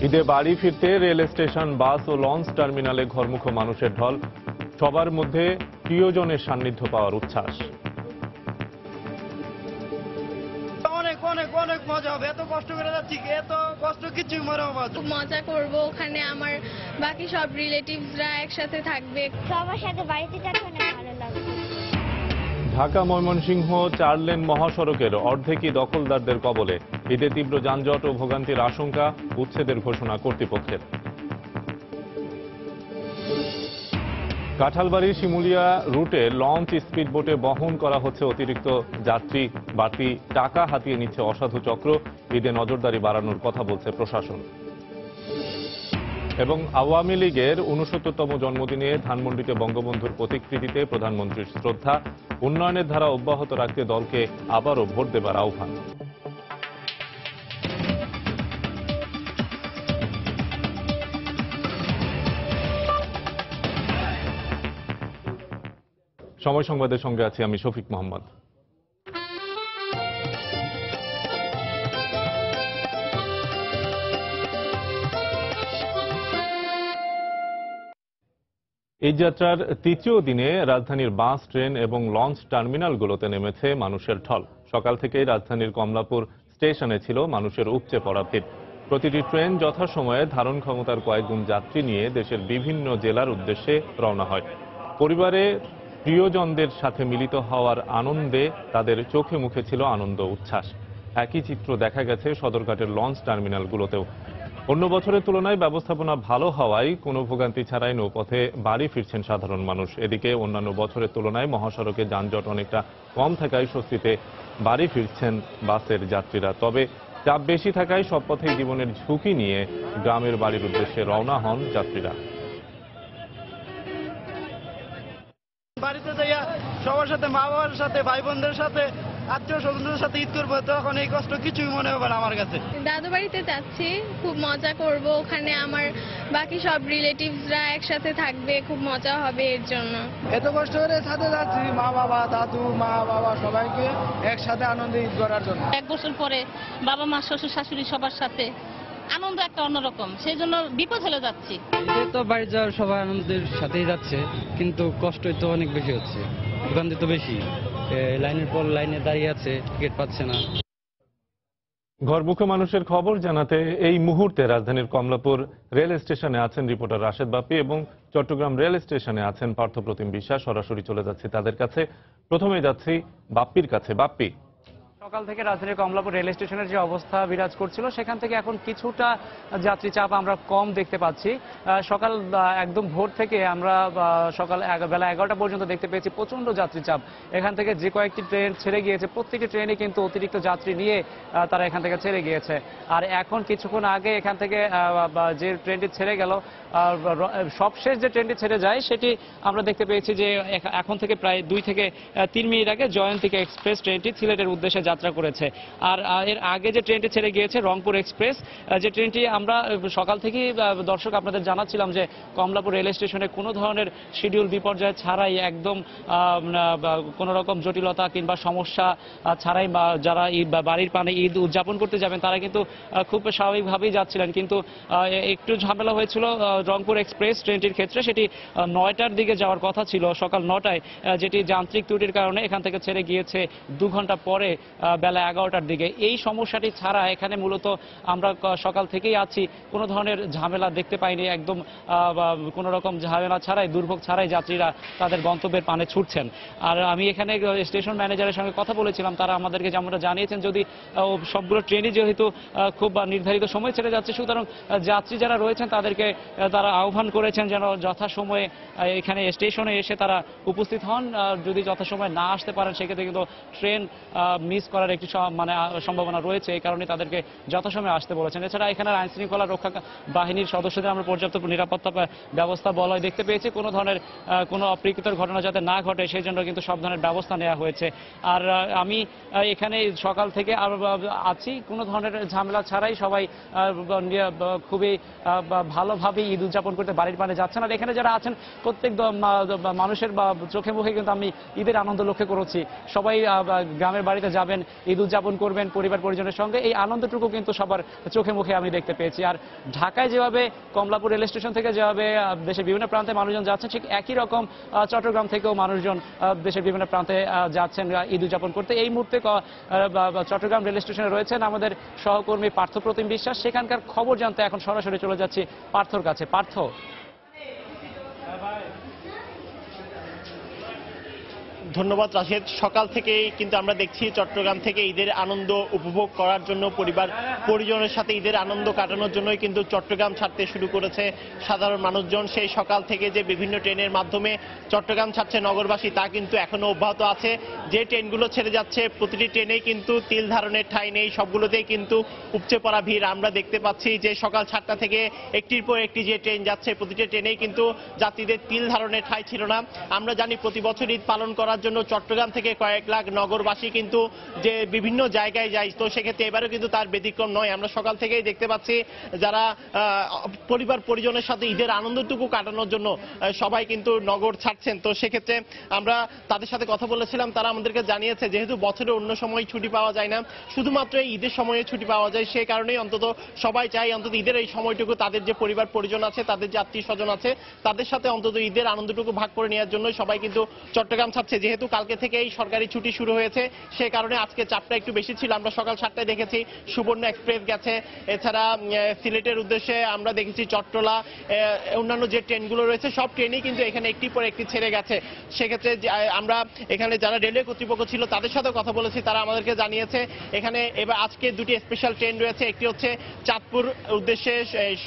ঈদে বাড়ি ফিরতে রেল স্টেশন, বাস ও লঞ্চ টার্মিনালে ঘরমুখো মানুষের ঢল। সবার মধ্যে প্রিয়জনের সান্নিধ্য পাওয়ার উচ্ছ্বাস। অনেক অনেক অনেক মজা হবে। এত কষ্ট করে যাচ্ছি, এত কষ্ট কিছুই খুব মজা করব। ওখানে আমার বাকি সব রিলেটিভসরা একসাথে থাকবে। সবার সাথে বাড়িতে যাতে অনেক ভালো লাগবে। ঢাকা ময়মনসিংহ 4 লেন মহাসড়কের অর্ধেকই দখলদারদের কবলে। ঈদে তীব্র যানজট ও ভোগান্তির আশঙ্কা, উচ্ছেদের ঘোষণা কর্তৃপক্ষের। কাঁঠালবাড়ির শিমুলিয়া রুটে লঞ্চ, স্পিডবোটে বহন করা হচ্ছে অতিরিক্ত যাত্রী। বাড়তি টাকা হাতিয়ে নিচ্ছে অসাধু চক্র। ঈদে নজরদারি বাড়ানোর কথা বলছে প্রশাসন। এবং আওয়ামী লীগের 69তম জন্মদিনে ধানমন্ডিতে বঙ্গবন্ধুর প্রতিকৃতিতে প্রধানমন্ত্রীর শ্রদ্ধা। উন্নয়নের ধারা অব্যাহত রাখতে দলকে আবারও ভোট দেবার আহ্বান। সময় সংবাদের সঙ্গে আছি আমি শফিক মোহাম্মদ। এই যাত্রার তৃতীয় দিনে রাজধানীর বাস, ট্রেন এবং লঞ্চ টার্মিনালগুলোতে নেমেছে মানুষের ঢল। সকাল থেকেই রাজধানীর কমলাপুর স্টেশনে ছিল মানুষের উপচে পড়া ভিড়। প্রতিটি ট্রেন যথাসময়ে ধারণ ক্ষমতার কয়েকগুণ যাত্রী নিয়ে দেশের বিভিন্ন জেলার উদ্দেশ্যে রওনা হয়। পরিবারে প্রিয়জনদের সাথে মিলিত হওয়ার আনন্দে তাদের চোখে মুখে ছিল আনন্দ উচ্ছ্বাস। একই চিত্র দেখা গেছে সদরঘাটের লঞ্চ টার্মিনালগুলোতেও। অন্য বছরের তুলনায় ব্যবস্থাপনা ভালো হওয়ায় কোনো ভোগান্তি ছাড়াই নৌপথে বাড়ি ফিরছেন সাধারণ মানুষ। এদিকে অন্যান্য বছরের তুলনায় মহাসড়কে যানজট অনেকটা কম থাকায় স্বস্তিতে বাড়ি ফিরছেন বাসের যাত্রীরা। তবে চাপ বেশি থাকায় সব পথেই জীবনের ঝুঁকি নিয়ে গ্রামের বাড়ির উদ্দেশ্যে রওনা হন যাত্রীরা। বাড়িতে যাইয়া সবার সাথে, মা বাবার সাথে, ভাই বোনদের সাথে, আত্মীয় স্বজনদের সাথে ঈদ করবো, তখন এই কষ্ট কিছুই মনে হবে না আমার কাছে। দাদু বাড়িতে যাচ্ছি, খুব মজা করব। ওখানে আমার বাকি সব রিলেটিভসরা একসাথে থাকবে, খুব মজা হবে এর জন্য। এত কষ্ট করে সাথে যাচ্ছি, মা বাবা, দাদু, মা বাবা সবাইকে একসাথে আনন্দে ঈদ করার জন্য। 1 বছর পরে বাবা মা, শ্বশুর শাশুড়ি সবার সাথে আনন্দ একটা অন্যরকম, সেই জন্য বিপদ হলে যাচ্ছি। ঈদে তো বাড়ি যাওয়ার সবাই আনন্দের সাথেই যাচ্ছে, কিন্তু কষ্টই তো অনেক বেশি হচ্ছে। ভোগান্তি তো বেশি, লাইনের পর লাইনে দাঁড়িয়ে আছে, টিকিট পাচ্ছে না। ঘরমুখো মানুষের খবর জানাতে এই মুহূর্তে রাজধানীর কমলাপুর রেল স্টেশনে আছেন রিপোর্টার রাশেদ বাপ্পি এবং চট্টগ্রাম রেল স্টেশনে আছেন পার্থপ্রতিম বিশ্বাস। সরাসরি চলে যাচ্ছি তাদের কাছে। প্রথমেই যাচ্ছি বাপ্পির কাছে। বাপ্পি, সকাল থেকে রাজধানীর কমলাপুর রেল স্টেশনের যে অবস্থা বিরাজ করছিল, সেখান থেকে এখন কিছুটা যাত্রী চাপ আমরা কম দেখতে পাচ্ছি। সকাল একদম ভোর থেকে আমরা সকাল বেলা 11টা পর্যন্ত দেখতে পেয়েছি প্রচন্ড যাত্রী চাপ। এখান থেকে যে কয়েকটি ট্রেন ছেড়ে গিয়েছে, প্রত্যেকটি ট্রেনে কিন্তু অতিরিক্ত যাত্রী নিয়ে তারা এখান থেকে ছেড়ে গিয়েছে। আর এখন কিছুক্ষণ আগে এখান থেকে যে ট্রেনটি ছেড়ে গেল, সবশেষ যে ট্রেনটি ছেড়ে যায় সেটি আমরা দেখতে পেয়েছি যে এখন থেকে প্রায় 2 থেকে 3 মিনিট আগে জয়ন্তিকা এক্সপ্রেস ট্রেনটি সিলেটের উদ্দেশ্যে যাত্রা করেছে। আর এর আগে যে ট্রেনটি ছেড়ে গিয়েছে রংপুর এক্সপ্রেস, যে ট্রেনটি আমরা সকাল থেকেই দর্শক আপনাদের জানাচ্ছিলাম যে কমলাপুর রেল স্টেশনে কোনো ধরনের শিডিউল বিপর্যয় ছাড়াই, একদম কোনো রকম জটিলতা কিংবা সমস্যা ছাড়াই যারা বাড়ির পানে ঈদ উদযাপন করতে যাবেন তারা কিন্তু খুব স্বাভাবিকভাবেই যাচ্ছিলেন। কিন্তু একটু ঝামেলা হয়েছিল রংপুর এক্সপ্রেস ট্রেনটির ক্ষেত্রে। সেটি 9টার দিকে যাওয়ার কথা ছিল, সকাল 9টায়, যেটি যান্ত্রিক ত্রুটির কারণে এখান থেকে ছেড়ে গিয়েছে 2 ঘন্টা পরে বেলা 11টার দিকে। এই সমস্যাটি ছাড়া এখানে মূলত আমরা সকাল থেকেই আছি, কোনো ধরনের ঝামেলা দেখতে পাইনি। একদম কোনো রকম ঝামেলা ছাড়াই, দুর্ভোগ ছাড়াই যাত্রীরা তাদের গন্তব্যের পানে ছুটছেন। আর আমি এখানে স্টেশন ম্যানেজারের সঙ্গে কথা বলেছিলাম, তারা আমাদেরকে যেমনটা জানিয়েছেন, যদি সবগুলো ট্রেনই যেহেতু খুব নির্ধারিত সময় ছেড়ে যাচ্ছে, সুতরাং যাত্রী যারা রয়েছেন তাদেরকে তারা আহ্বান করেছেন যেন যথাসময়ে এখানে স্টেশনে এসে তারা উপস্থিত হন। যদি যথাসময়ে না আসতে পারেন সেক্ষেত্রে কিন্তু ট্রেন মিস করার একটি সম্ভাবনা রয়েছে, এই কারণে তাদেরকে যথাসময়ে আসতে বলেছেন। এছাড়া এখানে আইন শৃঙ্খলা রক্ষা বাহিনীর সদস্যদের আমরা পর্যাপ্ত নিরাপত্তা ব্যবস্থা বলয় দেখতে পেয়েছি। কোনো ধরনের কোনো অপ্রীতিকর ঘটনা যাতে না ঘটে সেই জন্য কিন্তু সব ধরনের ব্যবস্থা নেওয়া হয়েছে। আর আমি এখানে সকাল থেকে আছি, কোনো ধরনের ঝামেলা ছাড়াই সবাই খুবই ভালোভাবে ঈদ উদযাপন করতে বাড়ির পানে যাচ্ছেন। আর এখানে যারা আছেন প্রত্যেক মানুষের চোখে মুখে কিন্তু আমি ঈদের আনন্দ লক্ষ্য করেছি। সবাই গ্রামের বাড়িতে যাবেন, ঈদ উদযাপন করবেন পরিবার পরিজনের সঙ্গে, এই আনন্দটুকু কিন্তু সবার চোখে মুখে আমি দেখতে পেয়েছি। আর ঢাকায় যেভাবে কমলাপুর রেল স্টেশন থেকে যেভাবে দেশের বিভিন্ন প্রান্তে মানুষজন যাচ্ছেন, ঠিক একই রকম চট্টগ্রাম থেকেও মানুষজন দেশের বিভিন্ন প্রান্তে যাচ্ছেন ঈদ উদযাপন করতে। এই মুহূর্তে চট্টগ্রাম রেল স্টেশনে রয়েছেন আমাদের সহকর্মী পার্থপ্রতিম বিশ্বাস। সেখানকার খবর জানতে এখন সরাসরি চলে যাচ্ছি পার্থর কাছে। পার্থ, ধন্যবাদ রাশেদ। সকাল থেকেই কিন্তু আমরা দেখছি চট্টগ্রাম থেকে ঈদের আনন্দ উপভোগ করার জন্য, পরিবার পরিজনের সাথে ঈদের আনন্দ কাটানোর জন্যই কিন্তু চট্টগ্রাম ছাড়তে শুরু করেছে সাধারণ মানুষজন। সেই সকাল থেকে যে বিভিন্ন ট্রেনের মাধ্যমে চট্টগ্রাম ছাড়ছে নগরবাসী, তা কিন্তু এখনো অব্যাহত আছে। যে ট্রেনগুলো ছেড়ে যাচ্ছে প্রতিটি ট্রেনেই কিন্তু তিল ধারণের ঠাঁই নেই, সবগুলোতেই কিন্তু উপচে পড়া ভিড় আমরা দেখতে পাচ্ছি। যে সকাল 7টা থেকে একটির পর একটি যে ট্রেন যাচ্ছে, প্রতিটি ট্রেনেই কিন্তু যাত্রীদের তিল ধারণের ঠাঁই ছিল না। আমরা জানি প্রতি বছর ঈদ পালন করার জন্য চট্টগ্রাম থেকে কয়েক লাখ নগরবাসী কিন্তু যে বিভিন্ন জায়গায় যায়, তো সেক্ষেত্রে এবারেও কিন্তু তার ব্যতিক্রম নয়। আমরা সকাল থেকেই দেখতে পাচ্ছি যারা পরিবার পরিজনের সাথে ঈদের আনন্দটুকু কাটানোর জন্য সবাই কিন্তু নগর ছাড়ছেন। তো সেক্ষেত্রে আমরা তাদের সাথে কথা বলেছিলাম, তারা আমাদেরকে জানিয়েছে যেহেতু বছরে অন্য সময় ছুটি পাওয়া যায় না, শুধুমাত্র এই ঈদের সময়ে ছুটি পাওয়া যায়, সেই কারণেই অন্তত সবাই চায় অন্তত ঈদের এই সময়টুকু তাদের যে পরিবার পরিজন আছে, তাদের যে আত্মীয় স্বজন আছে, তাদের সাথে অন্তত ঈদের আনন্দটুকু ভাগ করে নেওয়ার জন্য সবাই কিন্তু চট্টগ্রাম ছাড়ছে। যেহেতু কালকে থেকেই সরকারি ছুটি শুরু হয়েছে, সে কারণে আজকে চাপটা একটু বেশি ছিল। আমরা সকাল 7টায় দেখেছি সুবর্ণ এক্সপ্রেস গেছে, এছাড়া সিলেটের উদ্দেশ্যে আমরা দেখেছি চট্টলা, অন্যান্য যে ট্রেনগুলো রয়েছে সব ট্রেনই কিন্তু এখানে একটি পর একটি ছেড়ে গেছে। সেক্ষেত্রে আমরা এখানে যারা রেলওয়ে কর্তৃপক্ষ ছিল তাদের সাথে কথা বলেছি, তারা আমাদেরকে জানিয়েছে এখানে এবার আজকে দুটি স্পেশাল ট্রেন রয়েছে। একটি হচ্ছে চাঁদপুর উদ্দেশ্যে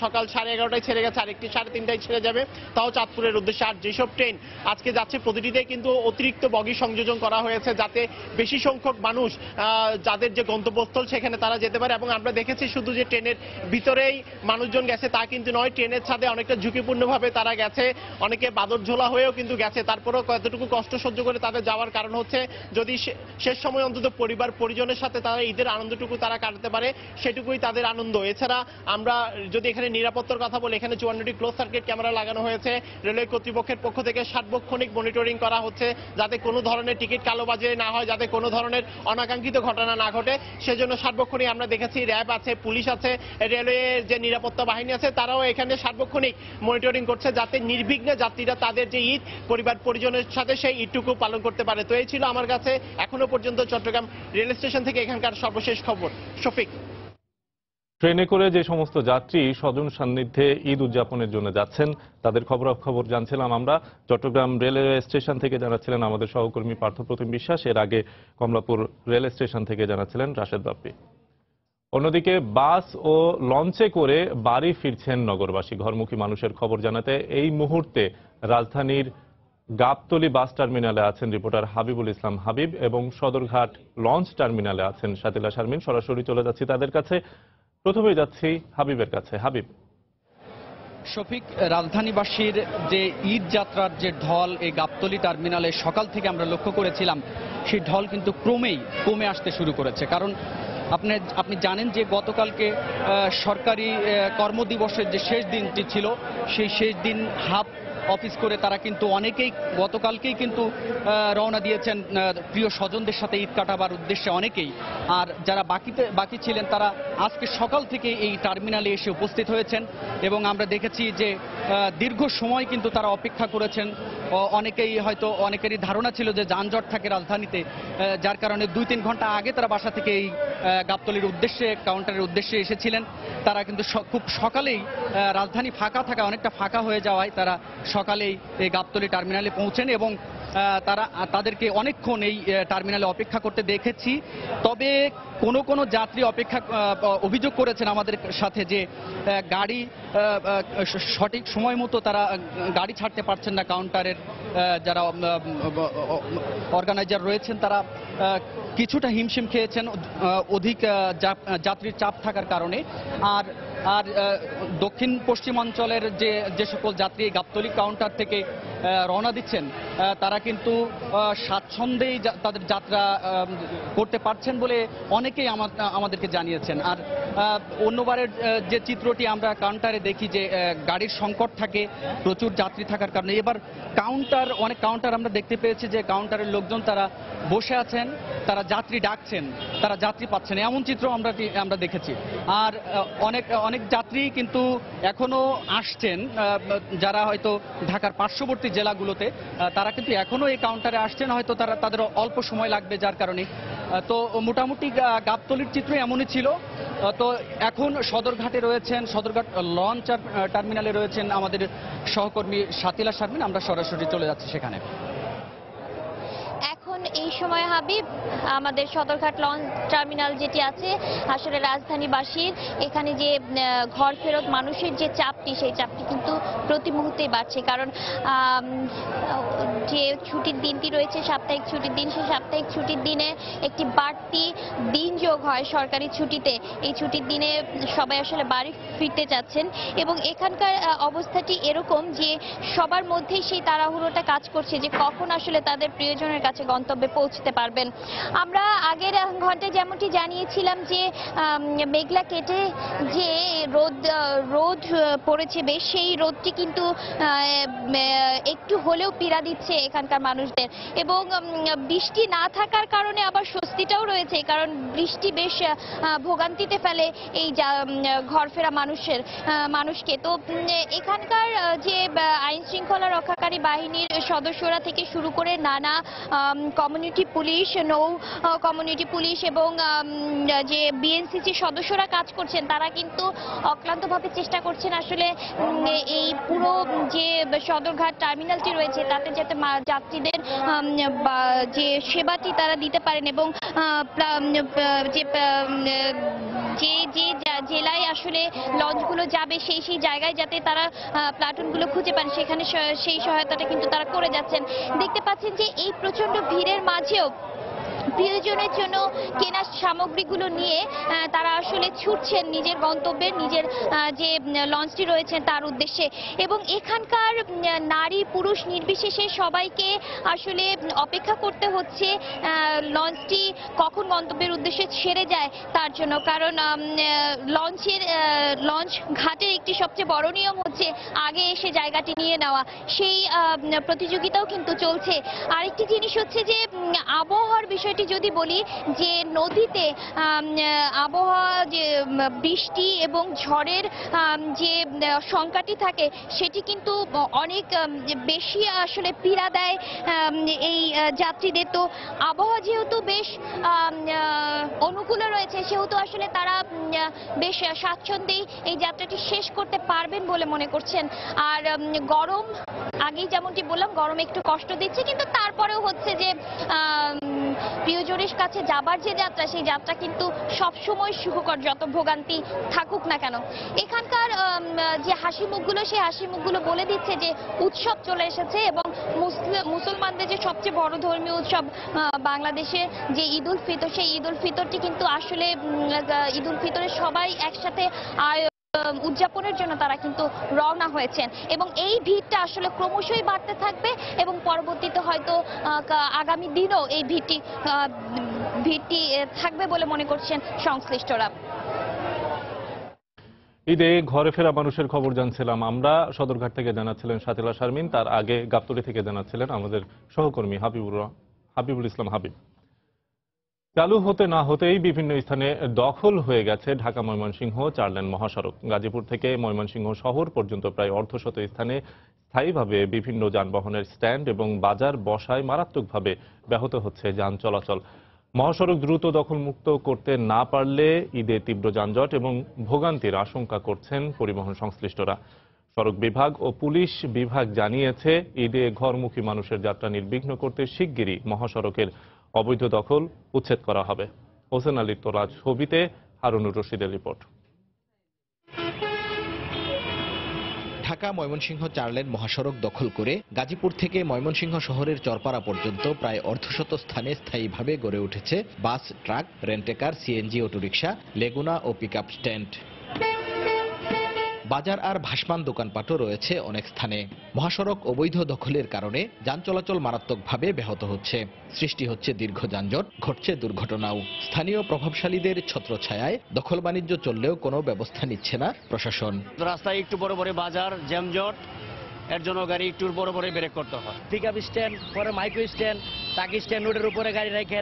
সকাল 11:30টায় ছেড়ে গেছে, আরেকটি 3:30টায় ছেড়ে যাবে, তাও চাঁদপুরের উদ্দেশ্যে। আর যেসব ট্রেন আজকে যাচ্ছে প্রতিটিতে কিন্তু অতিরিক্ত বগি সংযোজন করা হয়েছে, যাতে বেশি সংখ্যক মানুষ যাদের যে গন্তব্যস্থল সেখানে তারা যেতে পারে। এবং আমরা দেখেছি শুধু যে ট্রেনের ভিতরেই মানুষজন গেছে তা কিন্তু নয়, ট্রেনের ছাদে অনেকটা ঝুঁকিপূর্ণভাবে তারা গেছে, অনেকে বাদর ঝোলা হয়েও কিন্তু গেছে। তারপরেও কতটুকু কষ্ট সহ্য করে তাদের যাওয়ার কারণ হচ্ছে যদি শেষ সময় অন্তত পরিবার পরিজনের সাথে তারা ঈদের আনন্দটুকু তারা কাটাতে পারে, সেটুকুই তাদের আনন্দ। এছাড়া আমরা যদি এখানে নিরাপত্তার কথা বলি, এখানে 54টি ক্লোজ সার্কিট ক্যামেরা লাগানো হয়েছে। রেলওয়ে কর্তৃপক্ষের পক্ষ থেকে সার্বক্ষণিক মনিটরিং করা হচ্ছে যাতে কোনো ধরনের টিকিট কালোবাজারি না হয়, যাতে কোনো ধরনের অনাকাঙ্ক্ষিত ঘটনা না ঘটে, সেজন্য সার্বক্ষণিক আমরা দেখেছি র্যাব আছে, পুলিশ আছে, রেলওয়ে যে নিরাপত্তা বাহিনী আছে, তারাও এখানে সার্বক্ষণিক মনিটরিং করছে যাতে নির্বিঘ্নে যাত্রীরা তাদের যে ঈদ পরিবার পরিজনের সাথে সেই ঈদটুকু পালন করতে পারে। তো এই ছিল আমার কাছে এখনো পর্যন্ত চট্টগ্রাম রেল স্টেশন থেকে এখানকার সর্বশেষ খবর। শফিক। ট্রেনে করে যে সমস্ত যাত্রী স্বজন সান্নিধ্যে ঈদ উদযাপনের জন্য যাচ্ছেন তাদের খবরাখবর জানছিলাম আমরা। চট্টগ্রাম রেলওয়ে স্টেশন থেকে জানাচ্ছিলেন আমাদের সহকর্মী পার্থপ্রতিম বিশ্বাস, এর আগে কমলাপুর রেল স্টেশন থেকে জানাচ্ছিলেন রাশেদ বাপ্পি। অন্যদিকে বাস ও লঞ্চে করে বাড়ি ফিরছেন নগরবাসী। ঘরমুখী মানুষের খবর জানাতে এই মুহূর্তে রাজধানীর গাবতলী বাস টার্মিনালে আছেন রিপোর্টার হাবিবুল ইসলাম হাবিব এবং সদরঘাট লঞ্চ টার্মিনালে আছেন শাতিলা শারমিন। সরাসরি চলে যাচ্ছি তাদের কাছে। প্রথমেই যাচ্ছি হাবিবের কাছে। হাবিব। শফিক, রাজধানীবাসীর যে ঈদ যাত্রার যে ঢল এই গাবতলী টার্মিনালে সকাল থেকে আমরা লক্ষ্য করেছিলাম, সেই ঢল কিন্তু ক্রমেই কমে আসতে শুরু করেছে। কারণ আপনি জানেন যে গতকালকে সরকারি কর্মদিবসের যে শেষ দিনটি ছিল, সেই শেষ দিন হাফ অফিস করে তারা কিন্তু অনেকেই গতকালকেই কিন্তু রওনা দিয়েছেন প্রিয় স্বজনদের সাথে ঈদ কাটাবার উদ্দেশ্যে অনেকেই। আর যারা বাকি ছিলেন তারা আজকে সকাল থেকে এই টার্মিনালে এসে উপস্থিত হয়েছেন এবং আমরা দেখেছি যে দীর্ঘ সময় কিন্তু তারা অপেক্ষা করেছেন। অনেকেরই ধারণা ছিল যে যানজট থাকে রাজধানীতে, যার কারণে 2-3 ঘন্টা আগে তারা বাসা থেকে এই গাবতলীর উদ্দেশ্যে কাউন্টারের উদ্দেশ্যে এসেছিলেন। তারা কিন্তু খুব সকালেই রাজধানী অনেকটা ফাঁকা হয়ে যাওয়ায় তারা সকালেই এই গাবতলী টার্মিনালে পৌঁছেন এবং তাদেরকে অনেকক্ষণ এই টার্মিনালে অপেক্ষা করতে দেখেছি। তবে কোনো যাত্রী অভিযোগ করেছেন আমাদের সাথে যে গাড়ি সঠিক সময় মতো তারা গাড়ি ছাড়তে পারছেন না। কাউন্টারের যারা অর্গানাইজার রয়েছেন তারা কিছুটা হিমশিম খেয়েছেন অধিক যাত্রীর চাপ থাকার কারণে। আর দক্ষিণ পশ্চিমাঞ্চলের যে সকল যাত্রী গাবতলী কাউন্টার থেকে রওনা দিচ্ছেন তারা কিন্তু স্বাচ্ছন্দ্যেই তাদের যাত্রা করতে পারছেন বলে অনেকেই আমাদেরকে জানিয়েছেন। আর অন্যবারের যে চিত্রটি আমরা কাউন্টারে দেখি যে গাড়ির সংকট থাকে, প্রচুর যাত্রী থাকার কারণে এবার অনেক কাউন্টার আমরা দেখতে পেয়েছি যে কাউন্টারের লোকজন তারা বসে আছেন, তারা যাত্রী ডাকছেন, তারা যাত্রী পাচ্ছেন, এমন চিত্র আমরা দেখেছি। আর অনেক যাত্রী কিন্তু এখনো আসছেন, যারা হয়তো ঢাকার পার্শ্ববর্তী জেলাগুলোতে তারা কিন্তু এখনো এই কাউন্টারে আসছেন, হয়তো তাদের অল্প সময় লাগবে যার কারণে। তো মোটামুটি গাবতলীর চিত্র এমনই ছিল। তো এখন সদরঘাটে রয়েছেন, সদরঘাট লঞ্চ টার্মিনালে রয়েছেন আমাদের সহকর্মী শাতিলা শারমিন। আমরা সরাসরি চলে যাচ্ছি সেখানে। এখন এই সময় হাবিব আমাদের সদরঘাট লঞ্চ টার্মিনাল যেটি আছে, আসলে রাজধানীবাসীর এখানে যে ঘর ফেরত মানুষের যে চাপটি, সেই চাপটি কিন্তু প্রতি মুহূর্তেই বাড়ছে। কারণ যে ছুটির দিনটি রয়েছে, সাপ্তাহিক ছুটির দিন, সেই সাপ্তাহিক ছুটির দিনে একটি বাড়তি দিন যোগ হয় সরকারি ছুটিতে। এই ছুটির দিনে সবাই আসলে বাড়ি ফিরতে চাচ্ছেন এবং এখানকার অবস্থাটি এরকম যে সবার মধ্যেই সেই তাড়াহুড়োটা কাজ করছে যে কখন আসলে তাদের প্রিয়জনের কাছে গন্তব্যে পৌঁছতে পারবেন। আমরা আগের ঘন্টায় যেমনটি জানিয়েছিলাম যে মেঘলা কেটে যে রোদ পড়েছে বেশ, সেই রোদটি কিন্তু একটু হলেও পীড়া দিচ্ছে এখানকার মানুষদের এবং বৃষ্টি না থাকার কারণে আবার স্বস্তিটাও রয়েছে, কারণ বৃষ্টি বেশ ভোগান্তিতে ফেলে এই ঘরফেরা মানুষকে। তো এখানকার যে আইন শৃঙ্খলা রক্ষাকারী বাহিনীর সদস্যরা থেকে শুরু করে নানা কমিউনিটি পুলিশ, নৌ কমিউনিটি পুলিশ এবং যে বিএনসিসি সদস্যরা কাজ করছেন, তারা কিন্তু অক্লান্তভাবে চেষ্টা করছেন আসলে এই পুরো যে সদরঘাট টার্মিনালটি রয়েছে তাতে যাতে যাত্রীদের যে সেবাটি তারা দিতে পারেন এবং যে জেলায় আসলে লঞ্চগুলো যাবে সেই জায়গায় যাতে তারা প্লাটুনগুলো খুঁজে পান, সেখানে সেই সহায়তাটা কিন্তু তারা করে যাচ্ছেন। দেখতে পাচ্ছেন যে এই প্রচন্ড ভিড়ের মাঝেও প্রিয়জনের জন্য কেনা সামগ্রীগুলো নিয়ে তারা আসলে ছুটছেন নিজের গন্তব্যে, নিজের যে লঞ্চটি রয়েছে তার উদ্দেশ্যে। এবং এখানকার নারী পুরুষ নির্বিশেষে সবাইকে আসলে অপেক্ষা করতে হচ্ছে লঞ্চটি কখন গন্তব্যের উদ্দেশ্যে ছেড়ে যায় তার জন্য। কারণ লঞ্চ ঘাটের একটি সবচেয়ে বড় নিয়ম হচ্ছে আগে এসে জায়গাটি নিয়ে নেওয়া, সেই প্রতিযোগিতাও কিন্তু চলছে। আরেকটি জিনিস হচ্ছে যে আবহাওয়ার বিষয়টি যদি বলি, যে নদীতে আবহাওয়া যে বৃষ্টি এবং ঝড়ের যে সংখ্যাটি থাকে সেটি কিন্তু অনেক বেশি আসলে পীড়া দেয় এই যাত্রীদের। তো আবহাওয়া যেহেতু বেশ অনুকূলে রয়েছে, সেহেতু আসলে তারা বেশ স্বাচ্ছন্দ্যেই এই যাত্রাটি শেষ করতে পারবেন বলে মনে করছেন। আর গরম, আগেই যেমনটি বললাম, গরম একটু কষ্ট দিচ্ছে, কিন্তু তারপরেও হচ্ছে যে প্রিয়জনের কাছে যাবার যে যাত্রা, সেই যাত্রা কিন্তু সবসময় সুখকর, যত ভোগান্তি থাকুক না কেন। এখানকার যে হাসি মুখগুলো, সেই হাসি মুখগুলো বলে দিচ্ছে যে উৎসব চলে এসেছে এবং মুসলমানদের যে সবচেয়ে বড় ধর্মীয় উৎসব বাংলাদেশে যে ঈদ উল ফিতর, সেই ঈদ উল ফিতরটি কিন্তু আসলে ঈদ উল ফিতরে সবাই একসাথে উদযাপনের জন্য তারা কিন্তু রওনা হয়েছেন এবং এই ভিড়টা আসলে ক্রমশই বাড়তে থাকবে এবং পরবর্তীতে হয়তো আগামী দিনও এই ভিড়টি থাকবে বলে মনে করছেন সংশ্লিষ্টরা। ঈদে ঘরে ফেরা মানুষের খবর জানছিলাম আমরা, সদরঘাট থেকে জানাচ্ছিলেন শাতিলা শারমিন, তার আগে গাবতলী থেকে জানাচ্ছিলেন আমাদের সহকর্মী হাবিবুল ইসলাম হাবিব। চালু হতে না হতেই বিভিন্ন স্থানে দখল হয়ে গেছে ঢাকা ময়মনসিংহ 4 লেন মহাসড়ক। গাজীপুর থেকে ময়মনসিংহ শহর পর্যন্ত প্রায় অর্ধশত স্থানে স্থায়ীভাবে বিভিন্ন যানবাহনের স্ট্যান্ড এবং বাজার বসায় মারাত্মকভাবে ব্যাহত হচ্ছে যান চলাচল। মহাসড়ক দ্রুত দখলমুক্ত করতে না পারলে ঈদে তীব্র যানজট এবং ভোগান্তির আশঙ্কা করছেন পরিবহন সংশ্লিষ্টরা। সড়ক বিভাগ ও পুলিশ বিভাগ জানিয়েছে, ঈদে ঘরমুখী মানুষের যাত্রা নির্বিঘ্ন করতে শিগগিরই মহাসড়কের অবৈধ দখল উচ্ছেদ করা হবে। হোসেন আলীর তোলা ছবিতে হারুনুর রশিদের রিপোর্ট। ঢাকা ময়মনসিংহ 4 লেন মহাসড়ক দখল করে গাজীপুর থেকে ময়মনসিংহ শহরের চরপাড়া পর্যন্ত প্রায় অর্ধশত স্থানে স্থায়ীভাবে গড়ে উঠেছে বাস, ট্রাক, রেন্টেকার, সিএনজি, অটোরিকশা, লেগুনা ও পিকআপ স্ট্যান্ড। বাজার আর ভাসমান দোকানপাটও রয়েছে অনেক স্থানে। মহাসড়ক অবৈধ দখলের কারণে যান চলাচল মারাত্মকভাবে ব্যাহত হচ্ছে, সৃষ্টি হচ্ছে দীর্ঘ যানজট, ঘটছে দুর্ঘটনাও। স্থানীয় প্রভাবশালীদের ছত্রছায়ায় দখল বাণিজ্য চললেও কোনো ব্যবস্থা নিচ্ছে না প্রশাসন। রাস্তায় একটু বড় বড় বাজার, জ্যামজট, এর জন্য গাড়ি একটু বড় বড় ব্রেক করতে হয়। পিকআপ স্ট্যান্ড, পরে মাইক্রো স্ট্যান্ড, টাকি স্ট্যান্ড, রোডের উপরে গাড়ি রেখে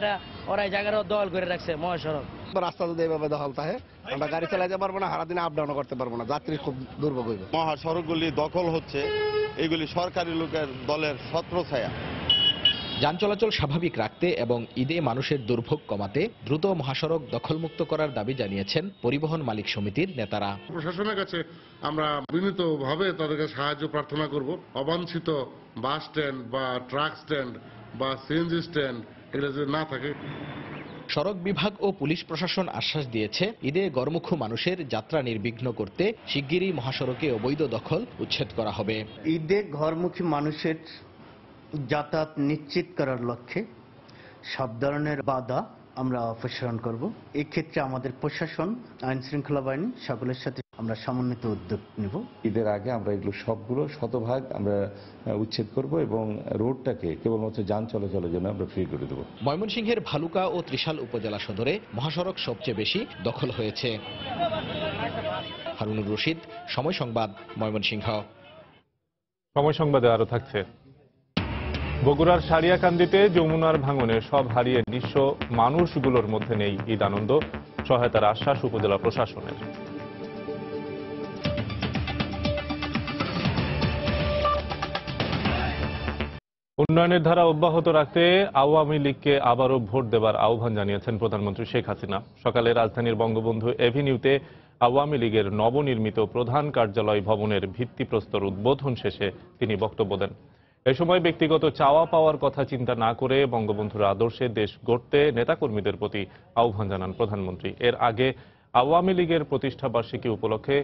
ওরা এই জায়গাটা দখল করে রাখছে মহাসড়ক। রাস্তা যদি এভাবে দখল থাকে আমরা গাড়ি চালাতে পারবো না, সারাদিনে আপ ডাউন করতে পারবো না, যাত্রী খুব দুর্ভোগ হইবে। মহাসড়কগুলি দখল হচ্ছে, এগুলি সরকারি লোকের দলের ছত্রছায়া। যান চলাচল স্বাভাবিক রাখতে এবং ঈদে মানুষের দুর্ভোগ কমাতে দ্রুত মহাসড়ক দখলমুক্ত করার দাবি জানিয়েছেন পরিবহন মালিক সমিতির নেতারা। প্রশাসনের কাছে আমরা বিনীতভাবে তাদের কাছে সাহায্য প্রার্থনা করব। অবাঞ্ছিত বাস স্ট্যান্ড বা ট্রাক স্ট্যান্ড বা সিএনজি স্ট্যান্ড এগুলো যদি না থাকে। সড়ক বিভাগ ও পুলিশ প্রশাসন আশ্বাস দিয়েছে ঈদে গরমুখু মানুষের যাত্রা নির্বিঘ্ন করতে শিগগিরই মহাসড়কে অবৈধ দখল উচ্ছেদ করা হবে। ঈদে ঘরমুখী মানুষের যাতায়াত নিশ্চিত করার লক্ষ্যে সব ধরনের বাধা আমরা অপসারণ করব। এক্ষেত্রে আমাদের প্রশাসন, আইন শৃঙ্খলা বাহিনী সকলের সাথে আমরা সমন্বিত উদ্যোগ নেব। ঈদের আগে আমরা এগুলো সবগুলো শতভাগ আমরা উচ্ছেদ করব এবং রোডটাকে কেবলমাত্র যান চলাচলের জন্য আমরা ফ্রি করে দেব। ময়মনসিংহের ভালুকা ও ত্রিশাল উপজেলা সদরে মহাসড়ক সবচেয়ে বেশি দখল হয়েছে। হারুনুর রশিদ, সময় সংবাদ, ময়মনসিংহ। সময় সংবাদে আরো থাকছে। বগুড়ার সারিয়াকান্দিতে যমুনার ভাঙনে সব হারিয়ে নিঃস্ব মানুষগুলোর মধ্যে নেই ঈদ আনন্দ, সহায়তার আশ্বাস উপজেলা প্রশাসনের। উন্নয়নের ধারা অব্যাহত রাখতে আওয়ামী লীগকে আবারও ভোট দেবার আহ্বান জানিয়েছেন প্রধানমন্ত্রী শেখ হাসিনা। সকালে রাজধানীর বঙ্গবন্ধু এভিনিউতে আওয়ামী লীগের নবনির্মিত প্রধান কার্যালয় ভবনের ভিত্তিপ্রস্তর উদ্বোধন শেষে তিনি বক্তব্য দেন। এ সময় ব্যক্তিগত চাওয়া পাওয়ার কথা চিন্তা না করে বঙ্গবন্ধুর আদর্শে দেশ গড়তে নেতাকর্মীদের প্রতি আহ্বান জানান প্রধানমন্ত্রী। এর আগে আওয়ামী লীগের প্রতিষ্ঠা বার্ষিকী উপলক্ষে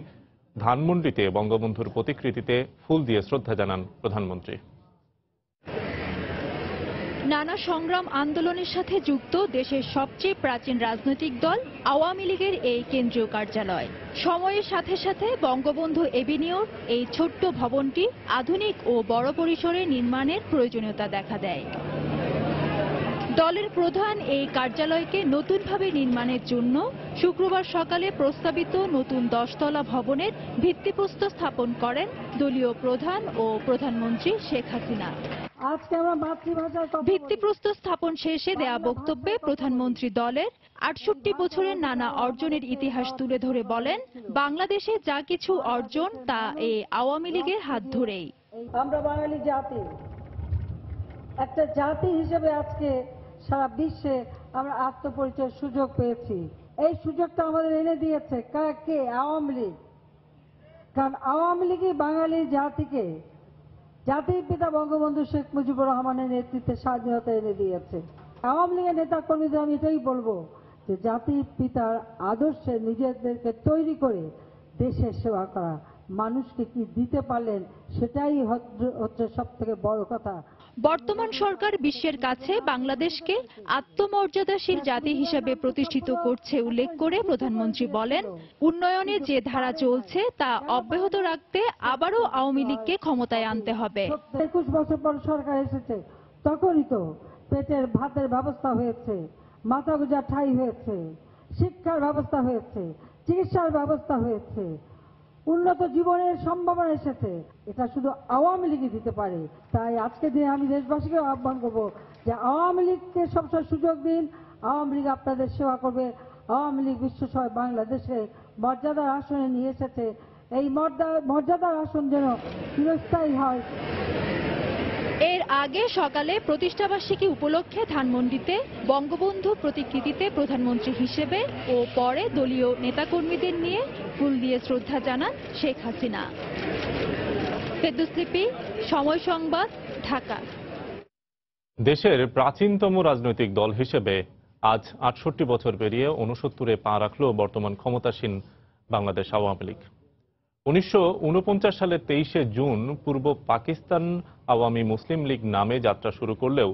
ধানমন্ডিতে বঙ্গবন্ধুর প্রতিকৃতিতে ফুল দিয়ে শ্রদ্ধা জানান প্রধানমন্ত্রী। নানা সংগ্রাম আন্দোলনের সাথে যুক্ত দেশের সবচেয়ে প্রাচীন রাজনৈতিক দল আওয়ামী লীগের এই কেন্দ্রীয় কার্যালয়। সময়ের সাথে সাথে বঙ্গবন্ধু এভিনিউর এই ছোট্ট ভবনটি আধুনিক ও বড় পরিসরে নির্মাণের প্রয়োজনীয়তা দেখা দেয়। দলের প্রধান এই কার্যালয়কে নতুনভাবে নির্মাণের জন্য শুক্রবার সকালে প্রস্তাবিত নতুন 10 তলা ভবনের ভিত্তিপ্রস্তর স্থাপন করেন দলীয় প্রধান ও প্রধানমন্ত্রী শেখ হাসিনা। ভিত্তিপ্রস্তর স্থাপন শেষে দেয়া বক্তব্যে প্রধানমন্ত্রী দলের 68 বছরের নানা অর্জনের ইতিহাস তুলে ধরে বলেন, বাংলাদেশে যা কিছু অর্জন তা এই আওয়ামী লীগের হাত ধরেই। আমরা বাঙালি জাতি, একটা জাতি হিসেবে আজকে সারা বিশ্বে আমরা আত্মপরিচয়ের সুযোগ পেয়েছি। এই সুযোগটা আমাদের এনে দিয়েছে কে? আওয়ামী লীগ। কারণ আওয়ামী লীগই বাঙালি জাতিকে, জাতির পিতা বঙ্গবন্ধু শেখ মুজিবুর রহমানের নেতৃত্বে স্বাধীনতা এনে দিয়েছে। আওয়ামী লীগের নেতা কর্মীদের আমি এটাই বলবো যে জাতির পিতার আদর্শে নিজেদেরকে তৈরি করে দেশের সেবা করা, মানুষকে কি দিতে পারলেন সেটাই হচ্ছে সব থেকে বড় কথা। বর্তমান সরকার বিশ্বের কাছে বাংলাদেশকে আত্মমর্যাদাশীল জাতি হিসেবে প্রতিষ্ঠিত করছে উল্লেখ করে প্রধানমন্ত্রী বলেন, উন্নয়নের যে ধারা চলছে তা অব্যাহত রাখতে আবারও আওয়ামী লীগকে ক্ষমতায় আনতে হবে। 21 বছর পর সরকার এসেছে, তখনই তো পেটের ভাতের ব্যবস্থা হয়েছে, মাথা গোঁজা ঠাঁই হয়েছে, শিক্ষার ব্যবস্থা হয়েছে, চিকিৎসার ব্যবস্থা হয়েছে, উন্নত জীবনের সম্ভাবনা এসেছে। এটা শুধু আওয়ামী লীগই দিতে পারে। তাই আজকে দিনে আমি দেশবাসীকে আহ্বান করবো যে আওয়ামী লীগকে সবসময় সুযোগ দিন, আওয়ামী লীগ আপনাদের সেবা করবে। আওয়ামী লীগ বিশ্বসভায় বাংলাদেশে মর্যাদার আসনে নিয়ে এসেছে, এই মর্যাদার আসন যেন চিরস্থায়ী হয়। এর আগে সকালে প্রতিষ্ঠাবার্ষিকী উপলক্ষে ধানমন্ডিতে বঙ্গবন্ধু প্রতিকৃতিতে প্রধানমন্ত্রী হিসেবে ও পরে দলীয় নেতাকর্মীদের নিয়ে ফুল দিয়ে শ্রদ্ধা জানান শেখ হাসিনা। ফেরদৌস লিপি, সময় সংবাদ, ঢাকা। দেশের প্রাচীনতম রাজনৈতিক দল হিসেবে আজ 68 বছর পেরিয়ে 69-এ পা রাখল বর্তমান ক্ষমতাসীন বাংলাদেশ আওয়ামী লীগ। 1949 সালের 23শে জুন পূর্ব পাকিস্তান আওয়ামী মুসলিম লীগ নামে যাত্রা শুরু করলেও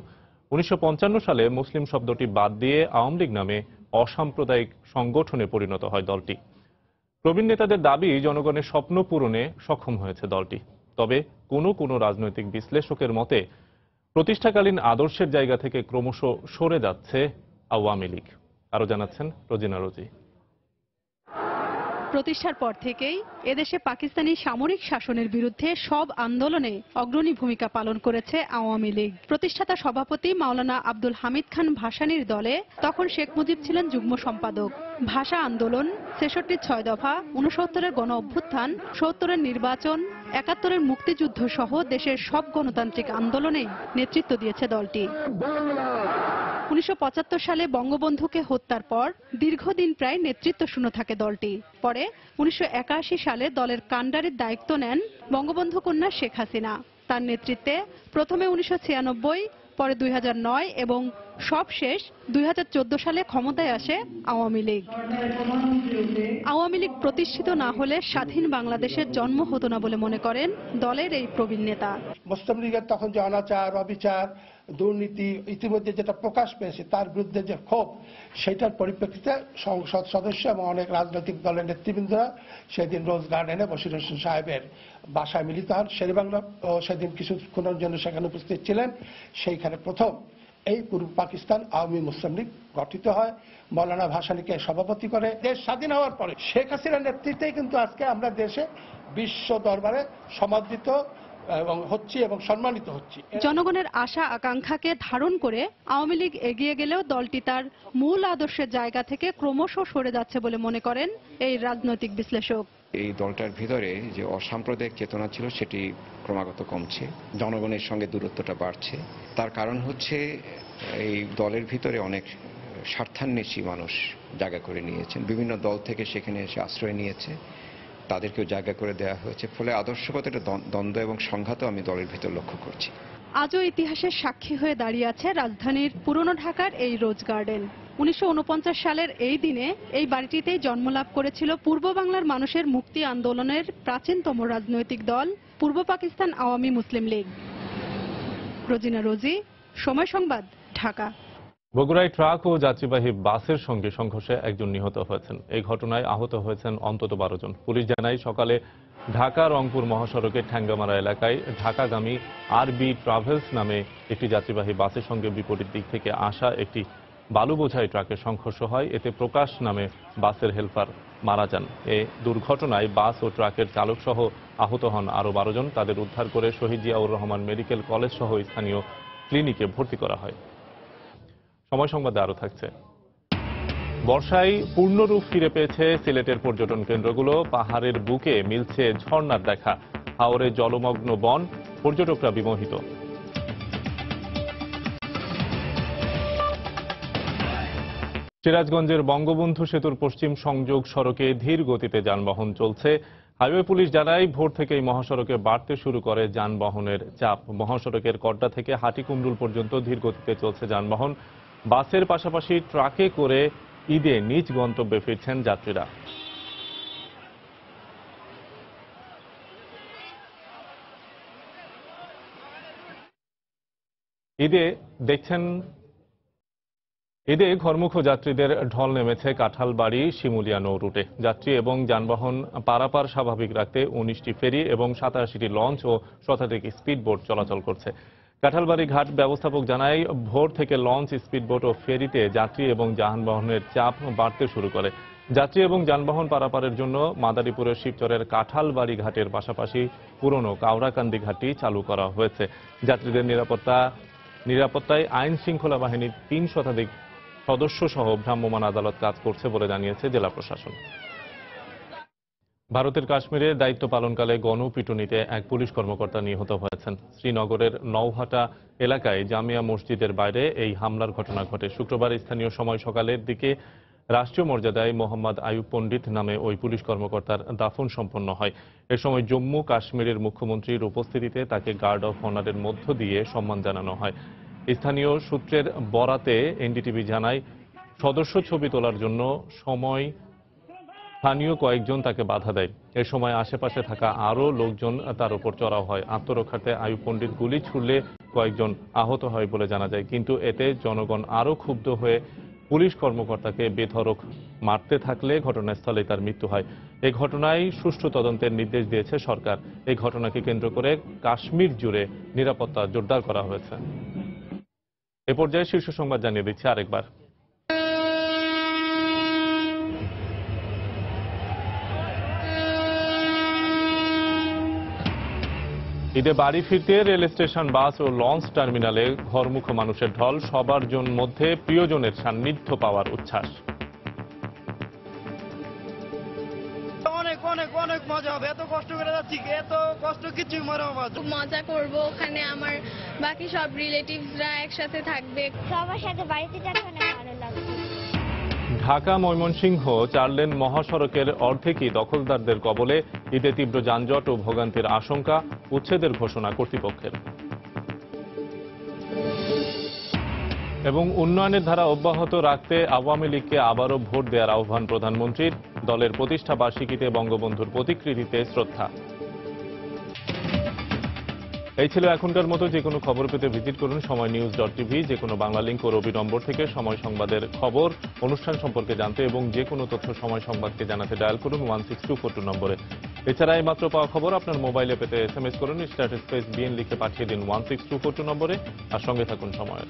1955 সালে মুসলিম শব্দটি বাদ দিয়ে আওয়ামী লীগ নামে অসাম্প্রদায়িক সংগঠনে পরিণত হয় দলটি। প্রবীণ নেতাদের দাবি জনগণের স্বপ্ন পূরণে সক্ষম হয়েছে দলটি। তবে কোনো রাজনৈতিক বিশ্লেষকের মতে প্রতিষ্ঠাকালীন আদর্শের জায়গা থেকে ক্রমশ সরে যাচ্ছে আওয়ামী লীগ। আরো জানাচ্ছেন রোজিনা রোজি। প্রতিষ্ঠার পর থেকেই এদেশে পাকিস্তানি সামরিক শাসনের বিরুদ্ধে সব আন্দোলনে অগ্রণী ভূমিকা পালন করেছে আওয়ামী লীগ। প্রতিষ্ঠাতা সভাপতি মাওলানা আব্দুল হামিদ খান ভাসানীর দলে তখন শেখ মুজিব ছিলেন যুগ্ম সম্পাদক। ভাষা আন্দোলন, ৬৬ ৬ দফা, ৬৯-এর গণ অভ্যুত্থান, ৭০-এর নির্বাচন, ৭১-এর মুক্তিযুদ্ধ সহ দেশের সব গণতান্ত্রিক আন্দোলনেই নেতৃত্ব দিয়েছে দলটি। ১৯৭৫ সালে বঙ্গবন্ধুকে হত্যার পর দীর্ঘদিন প্রায় নেতৃত্ব শূন্য থাকে দলটি। পরে ১৯৮১ সালে দলের কাণ্ডারির দায়িত্ব নেন বঙ্গবন্ধু কন্যা শেখ হাসিনা। তার নেতৃত্বে প্রথমে ১৯৯৬, পরে ২০০৯ এবং সবশেষ ২০১৪ সালে ক্ষমতায় আসে আওয়ামী লীগ। আওয়ামী লীগ প্রতিষ্ঠিত না হলে স্বাধীন বাংলাদেশের জন্ম হতো না বলে মনে করেন দলের এই প্রবীণ নেতা। মুসলিম লীগের তখন যে অনাচার, অবিচার, দুর্নীতি ইতিমধ্যে যেটা প্রকাশ পেয়েছে, তার বিরুদ্ধে যে ক্ষোভ, সেটার পরিপ্রেক্ষিতে সংসদ সদস্য এবং অনেক রাজনৈতিক দলের নেতৃবৃন্দরা সেদিন রোজ গার্ডেনে বশির হোসেন সাহেবের বাসায় মিলিত হন। শেরেবাংলা সেদিন কিছুক্ষণের জন্য সেখানে উপস্থিত ছিলেন। সেইখানে প্রথম এই পূর্ব পাকিস্তান আওয়ামী মুসলিম লীগ গঠিত হয়। মৌলানা ভাসানীকে সভাপতি করে। দেশ স্বাধীন হওয়ার পরে শেখ হাসিনার নেতৃত্বেই কিন্তু আজকে আমরা দেশে বিশ্ব দরবারে সমাদৃত এবং হচ্ছি এবং সম্মানিত হচ্ছি। জনগণের আশা আকাঙ্ক্ষাকে ধারণ করে আওয়ামী লীগ এগিয়ে গেলেও দলটি তার মূল আদর্শের জায়গা থেকে ক্রমশ সরে যাচ্ছে বলে মনে করেন এই রাজনৈতিক বিশ্লেষক। এই দলটার ভিতরে যে অসাম্প্রদায়িক চেতনা ছিল সেটি ক্রমাগত কমছে, জনগণের সঙ্গে দূরত্বটা বাড়ছে। তার কারণ হচ্ছে এই দলের ভিতরে অনেক স্বার্থান্বেষী মানুষ জায়গা করে নিয়েছেন, বিভিন্ন দল থেকে সেখানে এসে আশ্রয় নিয়েছে, তাদেরকেও জায়গা করে দেওয়া হয়েছে। ফলে আদর্শগত একটা দ্বন্দ্ব এবং সংঘাতও আমি দলের ভিতর লক্ষ্য করছি। আজও ইতিহাসের সাক্ষী হয়ে দাঁড়িয়ে আছে রাজধানীর পুরনো ঢাকার এই রোজ গার্ডেন। ১৯৪৯ সালের এই দিনে এই বাড়িটিতেই জন্মলাভ করেছিল পূর্ব বাংলার মানুষের মুক্তি আন্দোলনের প্রাচীনতম রাজনৈতিক দল পূর্ব পাকিস্তান আওয়ামী মুসলিম লীগ। রোজিনা রোজি, সময় সংবাদ, ঢাকা। বগুড়ায় ট্রাক ও যাত্রীবাহী বাসের সঙ্গে সংঘর্ষে একজন নিহত হয়েছেন। এই ঘটনায় আহত হয়েছেন অন্তত ১২ জন। পুলিশ জানায় সকালে ঢাকা রংপুর মহাসড়কের ঠ্যাঙ্গামারা এলাকায় ঢাকাগামী আরবি ট্রাভেলস নামে একটি যাত্রীবাহী বাসের সঙ্গে বিপরীত দিক থেকে আসা একটি বালু বোঝাই ট্রাকের সংঘর্ষ হয়। এতে প্রকাশ নামে বাসের হেলপার মারা যান। এ দুর্ঘটনায় বাস ও ট্রাকের চালক সহ আহত হন আরও 12 জন। তাদের উদ্ধার করে শহীদ জিয়াউর রহমান মেডিকেল কলেজ সহ স্থানীয় ক্লিনিকে ভর্তি করা হয়। সময় সংবাদে আরো থাকছে। বর্ষায় পূর্ণরূপ ফিরে পেয়েছে সিলেটের পর্যটন কেন্দ্রগুলো। পাহাড়ের বুকে মিলছে ঝর্ণার দেখা। হাওরে জলমগ্ন বন, পর্যটকরা বিমোহিত। সিরাজগঞ্জের বঙ্গবন্ধু সেতুর পশ্চিম সংযোগ সড়কে ধীর গতিতে যানবাহন চলছে। হাইওয়ে পুলিশ জানায় ভোর থেকেই মহাসড়কে বাড়তে শুরু করে যানবাহনের চাপ। মহাসড়কের কড্ডা থেকে হাটিকুমরুল পর্যন্ত ধীর গতিতে চলছে যানবাহন। বাসের পাশাপাশি ট্রাকে করে ঈদে নিজ গন্তব্যে ফিরছেন যাত্রীরা। ঈদে ঘরমুখ যাত্রীদের ঢল নেমেছে কাঁঠালবাড়ি শিমুলিয়া নৌ রুটে। যাত্রী এবং যানবাহন পারাপার স্বাভাবিক রাখতে 19টি ফেরি এবং 87টি লঞ্চ ও শতাধিক স্পিডবোট চলাচল করছে। কাঁঠালবাড়ি ঘাট ব্যবস্থাপক জানায় ভোর থেকে লঞ্চ, স্পিডবোট ও ফেরিতে যাত্রী এবং যানবাহনের চাপ বাড়তে শুরু করে। যাত্রী এবং যানবাহন পারাপারের জন্য মাদারীপুরের শিবচরের কাঁঠালবাড়ি ঘাটের পাশাপাশি পুরনো কাউরাকান্দি ঘাটটি চালু করা হয়েছে। যাত্রীদের নিরাপত্তায় আইন শৃঙ্খলা বাহিনীর 3 শতাধিক সদস্য সহ ভ্রাম্যমাণ আদালত কাজ করছে বলে জানিয়েছে জেলা প্রশাসন। ভারতের কাশ্মীরে দায়িত্ব পালনকালে গণপিটুনিতে এক পুলিশ কর্মকর্তা নিহত হয়েছেন। শ্রীনগরের নওহাটা এলাকায় জামিয়া মসজিদের বাইরে এই হামলার ঘটনা ঘটে। শুক্রবার স্থানীয় সময় সকালের দিকে রাষ্ট্রীয় মর্যাদায় মোহাম্মদ আয়ুব পণ্ডিত নামে ওই পুলিশ কর্মকর্তার দাফন সম্পন্ন হয়। এ সময় জম্মু কাশ্মীরের মুখ্যমন্ত্রীর উপস্থিতিতে তাকে গার্ড অফ অনারের মধ্য দিয়ে সম্মান জানানো হয়। স্থানীয় সূত্রের বরাতে এনডিটিভি জানায়, সদস্য ছবি তোলার জন্য স্থানীয় কয়েকজন তাকে বাধা দেয়। এ সময় আশেপাশে থাকা আরও লোকজন তার উপর চড়াও হয়। আত্মরক্ষার্থে আয়ুব পণ্ডিত গুলি ছুড়লে কয়েকজন আহত হয় বলে জানা যায়। কিন্তু এতে জনগণ আরও ক্ষুব্ধ হয়ে পুলিশ কর্মকর্তাকে বেধড়ক মারতে থাকলে ঘটনাস্থলে তার মৃত্যু হয়। এই ঘটনায় সুষ্ঠু তদন্তের নির্দেশ দিয়েছে সরকার। এই ঘটনাকে কেন্দ্র করে কাশ্মীর জুড়ে নিরাপত্তা জোরদার করা হয়েছে। এ পর্যায়ে শীর্ষ সংবাদ জানিয়ে দিচ্ছে আরেকবার। ঈদে বাড়ি ফিরতে রেল স্টেশন, বাস ও লঞ্চ টার্মিনালে ঘরমুখ মানুষের ঢল। সবার মধ্যে প্রিয়জনের সান্নিধ্য পাওয়ার উচ্ছ্বাস। অনেক অনেক অনেক মজা হবে। এত কষ্ট করে যাচ্ছি, এত কষ্ট কিছুই মনে হবে। মজা করব, ওখানে আমার বাকি সব রিলেটিভসরা একসাথে থাকবে, সবার সাথে বাড়িতে যাওয়া অনেক ভালো লাগবে। ঢাকা ময়মনসিংহ 4 লেন মহাসড়কের অর্ধেকই দখলদারদের কবলে। ঈদে তীব্র যানজট ও ভোগান্তির আশঙ্কা, উচ্ছেদের ঘোষণা কর্তৃপক্ষের। এবং উন্নয়নের ধারা অব্যাহত রাখতে আওয়ামী লীগকে আবারও ভোট দেওয়ার আহ্বান প্রধানমন্ত্রীর। দলের প্রতিষ্ঠা বার্ষিকীতে বঙ্গবন্ধুর প্রতিকৃতিতে শ্রদ্ধা। এই ছিল এখনকার মতো। যে কোনো খবর পেতে ভিজিট করুন সময়নিউজ.tv। যে কোনো বাংলা লিঙ্ক ও রবি নম্বর থেকে সময় সংবাদের খবর, অনুষ্ঠান সম্পর্কে জানতে এবং যে কোনো তথ্য সময় সংবাদকে জানাতে ডায়াল করুন 16242 নম্বরে। এছাড়া এই মাত্র পাওয়া খবর আপনার মোবাইলে পেতে SMS করুন *BN লিখে পাঠিয়ে দিন 16242 নম্বরে। আর সঙ্গে থাকুন সময়ের।